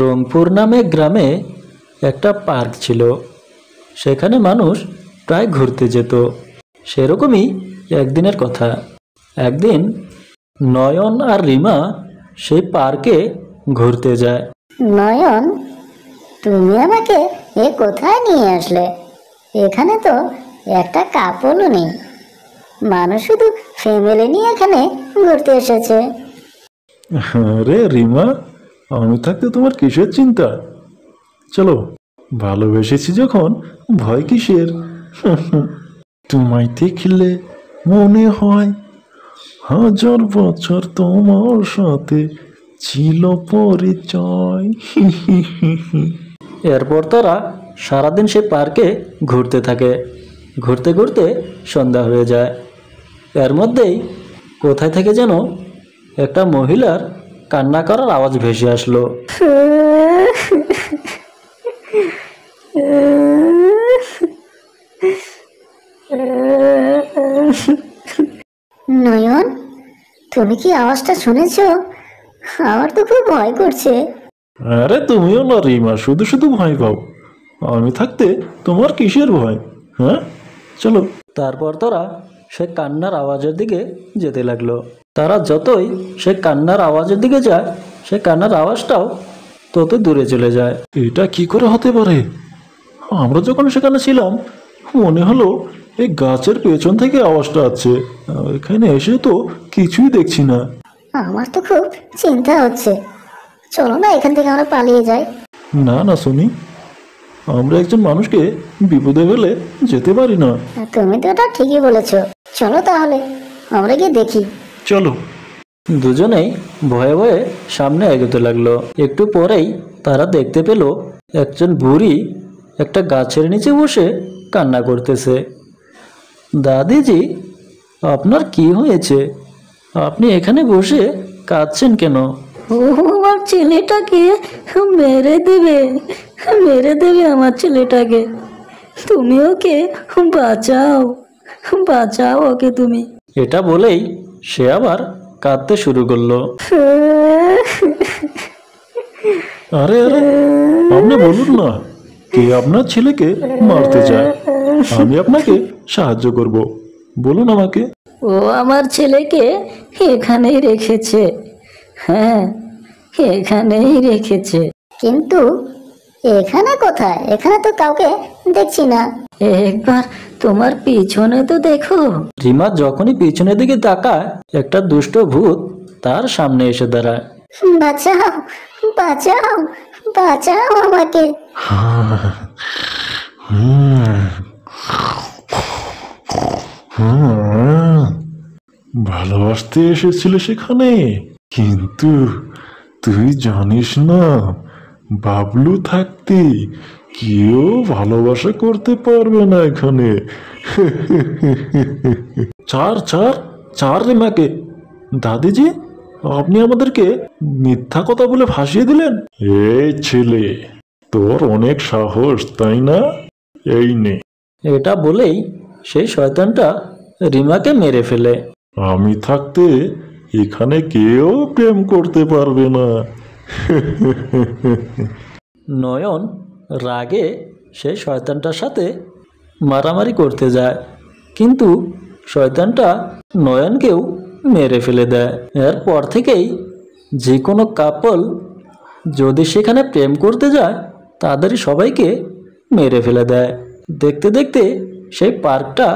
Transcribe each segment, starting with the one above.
রংপুর নামে গ্রামে একটা পার্ক ছিল। সেখানে মানুষ প্রায় ঘুরতে যেত। সেরকমই একদিনের কথা। একদিন নয়ন আর রিমা সেই পার্কে ঘুরতে যায়। নয়ন, তুমি আমাকে এ কোথায় নিয়ে আসলে? এখানে তো একটা কাপড়ও নেই। মানুষ শুধু ফ্যামিলি নিয়ে এখানে ঘুরতে এসেছে। আরে রিমা, আমি থাকতে তোমার কিসের চিন্তা? চলো, ভালোবেসেছি যখন ভয় কিসের? তোমায় দেখলে মনে হয় হাজার বছর তোমার সাথে ছিল পরিচয়। এরপর তারা সারাদিন সেই পার্কে ঘুরতে থাকে। ঘুরতে ঘুরতে সন্ধ্যা হয়ে যায়। এর মধ্যেই কোথায় থেকে যেন একটা মহিলার কান্না করার আওয়াজ ভেসে আসলো। নয়ন, তুমি কি আওয়াজটা শুনেছ? আমার তো খুব ভয় করছে। আরে তুমিও না রিমা, শুধু শুধু ভয় পাও। আমি থাকতে তোমার কিসের ভয়? হ্যাঁ, চলো। তারপর তারা সে কান্নার আওয়াজের দিকে যেতে লাগলো। তারা যতই সে কান্নার আওয়াজের দিকে যায়, সে কান্নার আওয়াজটাও তত দূরে চলে যায়। এটা কি করে হতে পারে? আমরা যখন সেখানে ছিলাম মনে হলো এই গাছের পেছন থেকে আওয়াজটা আসছে। এখানে এসে তো কিছুই দেখছি না। আমার তো খুব চিন্তা হচ্ছে। চলো না, এখান থেকে আমরা পালিয়ে যাই। না না শুনি, আমরা একজন মানুষকে বিপদে ফেলে যেতে পারি না। তুমি তো এটা ঠিকই বলেছো। চলো তাহলে আমরা গিয়ে দেখি। চলো। দুজনেই ভয়ে ভয়ে সামনে এগোতে লাগলো। একটু পরেই তারা দেখতে পেল একজন বুড়ি একটা গাছের নিচে বসে কান্না করতেছে। দাদিজি, আপনার কি হয়েছে? আপনি এখানে বসে কাঁদছেন কেন? ও আমার ছেলেটাকে মেরে দেবে, মেরে দেবে আমার ছেলেটাকে। তুমি ওকে বাঁচাও, বাঁচাও ওকে তুমি। এটা বলেই সে আবার কাঁদতে শুরু করলো। আরে আরে, আপনি বলুন না, কে আপনার ছেলেকে মারতে চায়? আমি আপনাকে সাহায্য করব, বলুন আমাকে। ও আমার ছেলেকে এখানেই রেখেছে। হ্যাঁ, এখানেই রেখেছে। কিন্তু এখানে কোথায়? এখানে তো কাউকে দেখছি না। একবার তোমার পিছনে তো দেখো। রিমা যখনই পিছনের দিকে তাকায়, একটা দুষ্ট ভূত তার সামনে এসে দাঁড়ায়। বাঁচাও, বাঁচাও, বাঁচাও আমাকে। ভালোবাসতে এসেছিল সেখানে, কিন্তু তুই জানিস না, বাবলু থাকতে কেউ ভালোবাসা করতে পারবে না এখানে। চার চার চার রিমাকে। দাদিজি, আপনি আমাদেরকে মিথ্যা কথা বলে ভাসিয়ে দিলেন। এই ছেলে, তোর অনেক সাহস তাই না? এই নে। এটা বলেই সেই শয়তানটা রিমাকে মেরে ফেলে। আমি থাকতে এখানে কেউ প্রেম করতে পারবে না। নয়ন রাগে সেই শয়তানটার সাথে মারামারি করতে যায়, কিন্তু শয়তানটা নয়নকেও মেরে ফেলে দেয়। এরপর থেকেই যে কোনো কাপল যদি সেখানে প্রেম করতে যায়, তাদেরই সবাইকে মেরে ফেলে দেয়। দেখতে দেখতে সেই পার্কটা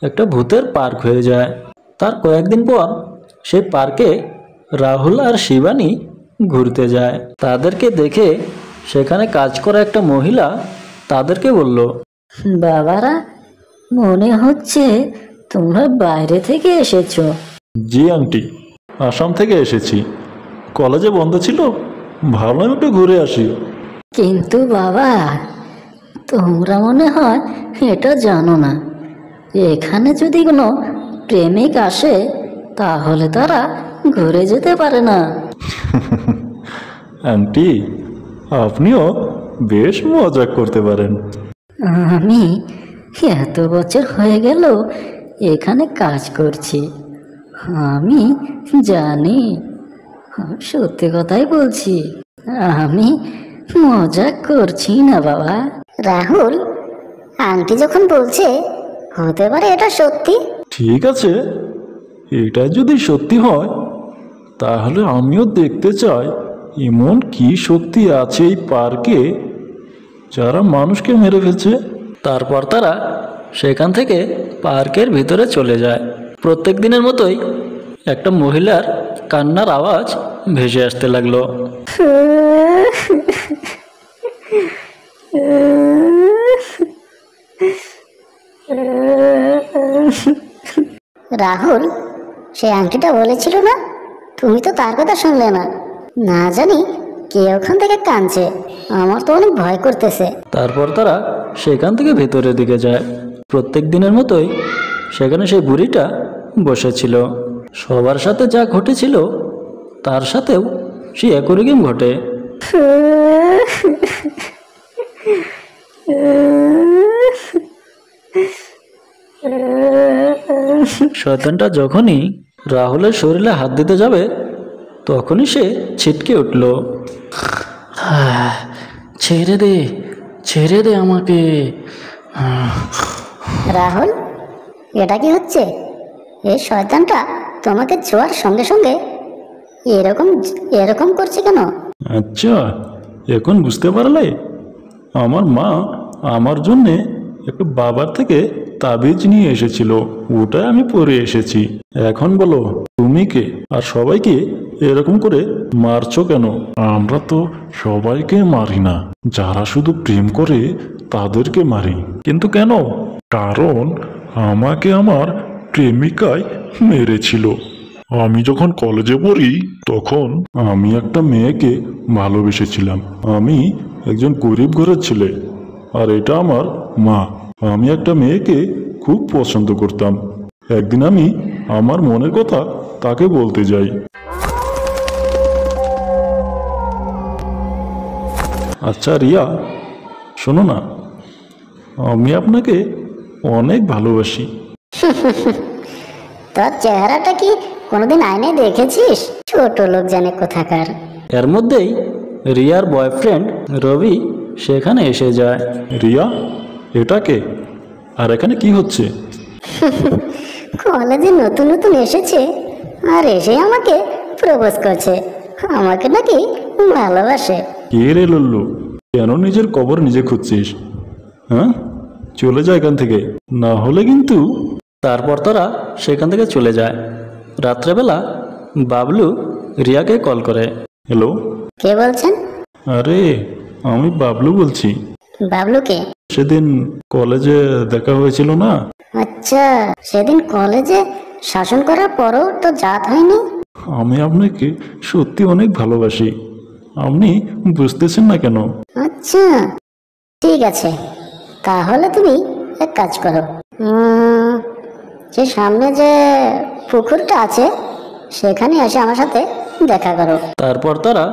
একটা ভূতের পার্ক হয়ে যায়। তার কয়েকদিন পর সেই পার্কে রাহুল আর শিবানী ঘুরতে যায়। তাদেরকে দেখে সেখানে কাজ করা একটা মহিলা তাদেরকে বলল, বাবারা, মনে হচ্ছে তোমরা বাইরে থেকে এসেছো। জি আন্টি, আসাম থেকে এসেছি। কলেজে বন্ধ ছিল, ভাবলাম একটু ঘুরে আসি। কিন্তু বাবা, তোমরা মনে হয় এটা জানো না, এখানে যদি কোনো প্রেমিক আসে তাহলে তারা ঘুরে যেতে পারে না। আন্টি, আপনিও বেশ মজা করতে পারেন। আমি এত বছর হয়ে গেল এখানে কাজ করছি, আমি জানি, সত্যি কথাই বলছি। আমি মজা করছি না বাবা। রাহুল, আন্টি যখন বলছে হতে পারে এটা সত্যি। ঠিক আছে, এটা যদি সত্যি হয় তাহলে আমিও দেখতে চাই এমন কি শক্তি আছে এই পার্কে যারা মানুষকে মেরে ফেলছে। তারপর তারা সেখান থেকে পার্কের ভিতরে চলে যায়। প্রত্যেক দিনের মতোই একটা মহিলার কান্নার আওয়াজ ভেসে আসতে লাগলো। রাহুল, সেই আংটিটা বলেছিল না, তুমি তো তার কথা শুনলে না। না জানি কে ওখান থেকে কাঁদছে, আমার তো অনেক ভয় করতেছে। তারপর তারা সেখান থেকে ভেতরের দিকে যায়। প্রত্যেক দিনের মতোই সেখানে সেই বুড়িটা বসেছিল। সবার সাথে যা ঘটেছিল তার সাথেও সেই একই রকম ঘটে। শয়তানটা যখনই রাহুলের শরীরে হাত দিতে যাবে তখনই সে ছিটকে উঠল। ছেড়ে দে, ছেড়ে দে আমাকে। রাহুল, এটা কি হচ্ছে? এই শয়তানটা তোমাকে ছোঁয়ার সঙ্গে সঙ্গে এরকম এরকম করছে কেন? আচ্ছা, এখন বুঝতে পারলে? আমার মা আমার জন্যে একটু বাবার থেকে তাবিজ নিয়ে এসেছিল, ওটাই আমি পরে এসেছি। এখন বলো তুমি কে, আর সবাইকে এরকম করে মারছো কেন? আমরা তো সবাইকে মারি না, যারা শুধু প্রেম করে তাদেরকে মারি। কিন্তু কেন? কারণ আমাকে আমার প্রেমিকাই মেরেছিল। আমি যখন কলেজে পড়ি তখন আমি একটা মেয়েকে ভালোবেসেছিলাম। আমি একজন গরিব ঘরের ছেলে, আর এটা আমার মা। আমি একটা মেয়েকে খুব পছন্দ করতাম। একদিন আমি আমার মনের কথা তাকে বলতে যাই। আচ্ছা রিয়া, শোনো না, আমি আপনাকে অনেক ভালোবাসি। তোর চেহারাটা কি কোনোদিন আয়নায় দেখেছিস? ছোট লোক জানে কোথাকার। এর মধ্যেই রিয়ার বয়ফ্রেন্ড রবি সেখানে এসে যায়। রিয়া, এটা কে? আর এখানে কি হচ্ছে? কলেজে নতুন নতুন এসেছে আর এসে আমাকে প্রপোজ করছে, আমাকে নাকি ভালোবাসে। কে রে লল্লু, কেন নিজের কবর নিজে খুঁজছিস? হ্যাঁ, চলে যায় এখান থেকে, না হলে কিন্তু। তারপর তারা সেখান থেকে চলে যায়। রাত্রেবেলা বাবলু রিয়াকে কল করে। হ্যালো, কে বলছেন? আরে আমি বাবলু বলছি। বাবলুকে? সেদিন কলেজে দেখা হয়েছিল না? আচ্ছা, সেদিন কলেজে শাসন করার পরও তো জাত হয়নি। আমি আপনাকে সত্যি অনেক ভালোবাসি, আপনি বুঝতেছেন না কেন? আচ্ছা ঠিক আছে, তাহলে তুমি এক কাজ করো, যে সামনে যে পুকুরটা আছে সেখানে এসে আমার সাথে দেখা করো। তারপর তারা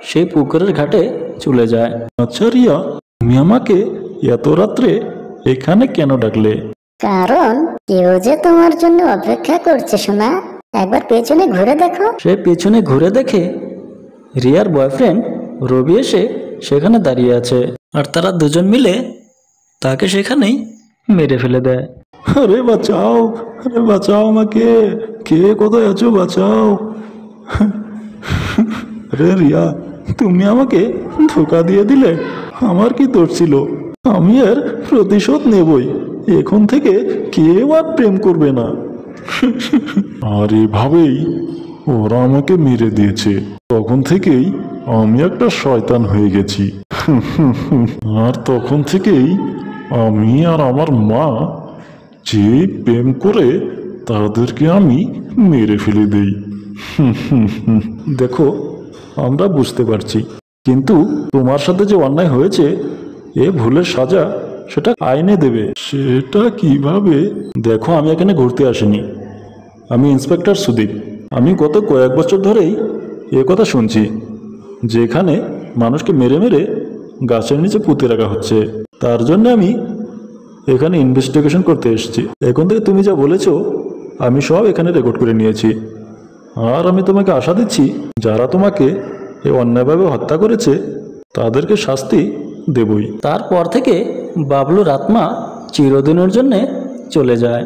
সেই পুকুরের ঘাটে চলে যায়। আচ্ছা রিয়া, তুমি আমাকে এত রাত্রে এখানে কেন ডাকলে? কারণ কেউ যে তোমার জন্য অপেক্ষা করছে শোনা, একবার পেছনে ঘুরে দেখো। সে পেছনে ঘুরে দেখে রিয়ার বয়ফ্রেন্ড রবি এসে সেখানে দাঁড়িয়ে আছে, আর তারা দুজন মিলে তাকে সেখানেই মেরে ফেলে দেয়। আরে বাঁচাও, আরে বাঁচাও আমাকে, কে কোথায় আছো, বাঁচাও। আরে রিয়া, তুমি আমাকে ধোকা দিয়ে দিলে, আমার কি দোষ ছিল? আমি এর প্রতিশোধ নেবই, এখন থেকে কেউ আর প্রেম করবে না। আর এভাবেই ওরা আমাকে মেরে দিয়েছে, তখন থেকেই আমি একটা শয়তান হয়ে গেছি। আর তখন থেকেই আমি আর আমার মা যে প্রেম করে তাদেরকে আমি মেরে ফেলে দেই। দেখো, আমরা বুঝতে পারছি, কিন্তু তোমার সাথে যে অন্যায় হয়েছে, এ ভুলের সাজা সেটা আইনে দেবে। সেটা কিভাবে? দেখো, আমি এখানে ঘুরতে আসিনি, আমি ইন্সপেক্টর সুদীপ। আমি গত কয়েক বছর ধরেই এ কথা শুনছি, যেখানে মানুষকে মেরে মেরে গাছের নিচে পুঁতে রাখা হচ্ছে। তার জন্য আমি এখানে ইনভেস্টিগেশন করতে এসেছি। এখন থেকে তুমি যা বলেছো আমি সব এখানে রেকর্ড করে নিয়েছি, আর আমি তোমাকে আশা দিচ্ছি যারা তোমাকে এ অন্যায়ভাবে হত্যা করেছে তাদেরকে শাস্তি দেবই। তারপর থেকে বাবলুর আত্মা চিরদিনের জন্যে চলে যায়।